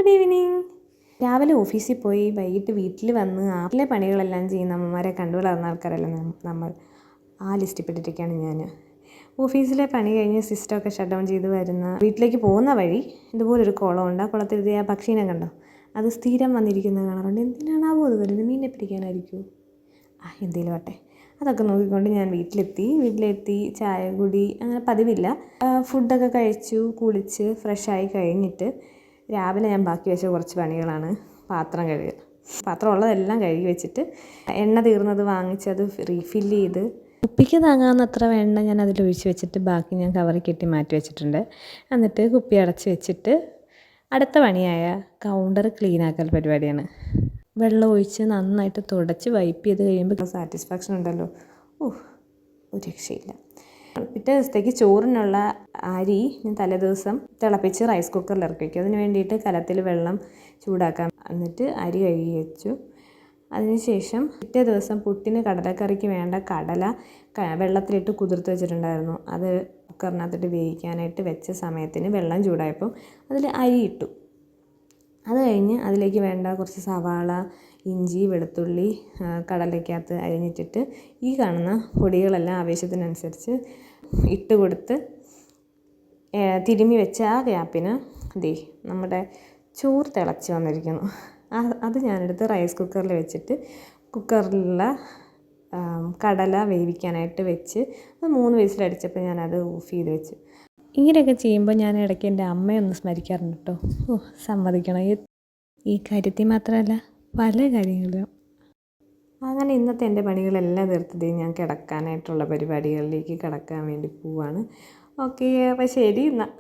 Good evening. രാവിലെ ഓഫീസിൽ പോയി വൈകിട്ട് വീട്ടിൽ വന്ന് ആപ്പിലെ പണികളെല്ലാം ചെയ്യുന്ന അമ്മമാരെ കണ്ടു വളർന്ന ആൾക്കാരെല്ലാം നമ്മൾ ആ ലിസ്റ്റിൽപ്പെട്ടിട്ടൊക്കെയാണ് ഞാൻ. ഓഫീസിലെ പണി കഴിഞ്ഞ് സിസ്റ്റമൊക്കെ ഷട്ട് ഡൗൺ ചെയ്ത് വരുന്ന വീട്ടിലേക്ക് പോകുന്ന വഴി ഇതുപോലൊരു കുളമുണ്ട്. ആ കുളത്തിൽ ആ പക്ഷീനെ കണ്ടോ? അത് സ്ഥിരം വന്നിരിക്കുന്നത് കാണാറുണ്ട്. എന്തിനാണാവോ അത് വരുന്നത്? മീനിനെ പിടിക്കാനായിരിക്കുമോ? എന്തെങ്കിലും ആട്ടെ. അതൊക്കെ നോക്കിക്കൊണ്ട് ഞാൻ വീട്ടിലെത്തി ചായ കുടി അങ്ങനെ പതിവില്ല. ഫുഡൊക്കെ കഴിച്ചു, കുളിച്ച് ഫ്രഷായി കഴിഞ്ഞിട്ട് രാവിലെ ഞാൻ ബാക്കി വെച്ച കുറച്ച് പണികളാണ് പാത്രം കഴുകുക. പാത്രം ഉള്ളതെല്ലാം കഴുകി വെച്ചിട്ട് എണ്ണ തീർന്നത് വാങ്ങിച്ചത് റീഫില്ല് ചെയ്ത് കുപ്പിക്ക് താങ്ങാവുന്നത്ര എണ്ണ ഞാൻ അതിലൊഴിച്ച് വെച്ചിട്ട് ബാക്കി ഞാൻ കവറിൽ കെട്ടി മാറ്റി വെച്ചിട്ടുണ്ട്. എന്നിട്ട് കുപ്പി അടച്ച് വെച്ചിട്ട് അടുത്ത പണിയായ കൗണ്ടർ ക്ലീനാക്കൽ പരിപാടിയാണ്. വെള്ളം ഒഴിച്ച് നന്നായിട്ട് തുടച്ച് വൈപ്പ് ചെയ്ത് കഴിയുമ്പോൾ സാറ്റിസ്ഫാക്ഷൻ ഉണ്ടല്ലോ, ഒരു രക്ഷയില്ല. പിറ്റേ ദിവസത്തേക്ക് ചോറിനുള്ള അരി ഞാൻ തലേദിവസം തിളപ്പിച്ച് റൈസ് കുക്കറിൽ ഇറക്കി വയ്ക്കും. അതിന് വേണ്ടിയിട്ട് കലത്തിൽ വെള്ളം ചൂടാക്കാൻ എന്നിട്ട് അരി കഴുകി വെച്ചു. അതിനുശേഷം പിറ്റേ ദിവസം പുട്ടിന് കടലക്കറിക്ക് വേണ്ട കടല വെള്ളത്തിലിട്ട് കുതിർത്ത് വെച്ചിട്ടുണ്ടായിരുന്നു. അത് കുക്കറിനകത്തിട്ട് വേവിക്കാനായിട്ട് വെച്ച സമയത്തിന് വെള്ളം ചൂടായപ്പോൾ അതിൽ അരി ഇട്ടു. അത് കഴിഞ്ഞ് അതിലേക്ക് വേണ്ട കുറച്ച് സവാള, ഇഞ്ചി, വെളുത്തുള്ളി കടലയ്ക്കകത്ത് അരിഞ്ഞിട്ടിട്ട് ഈ കാണുന്ന പൊടികളെല്ലാം ആവശ്യത്തിനനുസരിച്ച് ഇട്ട് കൊടുത്ത് തിരുമ്മി വെച്ച ആ ഗ്യാപ്പിന് നമ്മുടെ ചോറ് തിളച്ച് വന്നിരിക്കുന്നു. അത് ഞാനെടുത്ത് റൈസ് കുക്കറിൽ വെച്ചിട്ട് കുക്കറിലുള്ള കടല വേവിക്കാനായിട്ട് വെച്ച് അത് 3 വിസിലടിച്ചപ്പോൾ ഞാനത് ഓഫ് ചെയ്ത് വെച്ചു. ഇങ്ങനെയൊക്കെ ചെയ്യുമ്പോൾ ഞാൻ ഇടയ്ക്ക് എൻ്റെ അമ്മയൊന്ന് സ്മരിക്കാറുണ്ട് കേട്ടോ. സമ്മതിക്കണം, ഈ കാര്യത്തിൽ മാത്രമല്ല പല കാര്യങ്ങളിലും. അങ്ങനെ ഇന്നത്തെ എൻ്റെ പണികളെല്ലാം തീർത്തത് ഞാൻ കിടക്കാനായിട്ടുള്ള പരിപാടികളിലേക്ക് കിടക്കാൻ വേണ്ടി പോവാണ്. ഓക്കെ, അപ്പോൾ ശരി എന്നാൽ.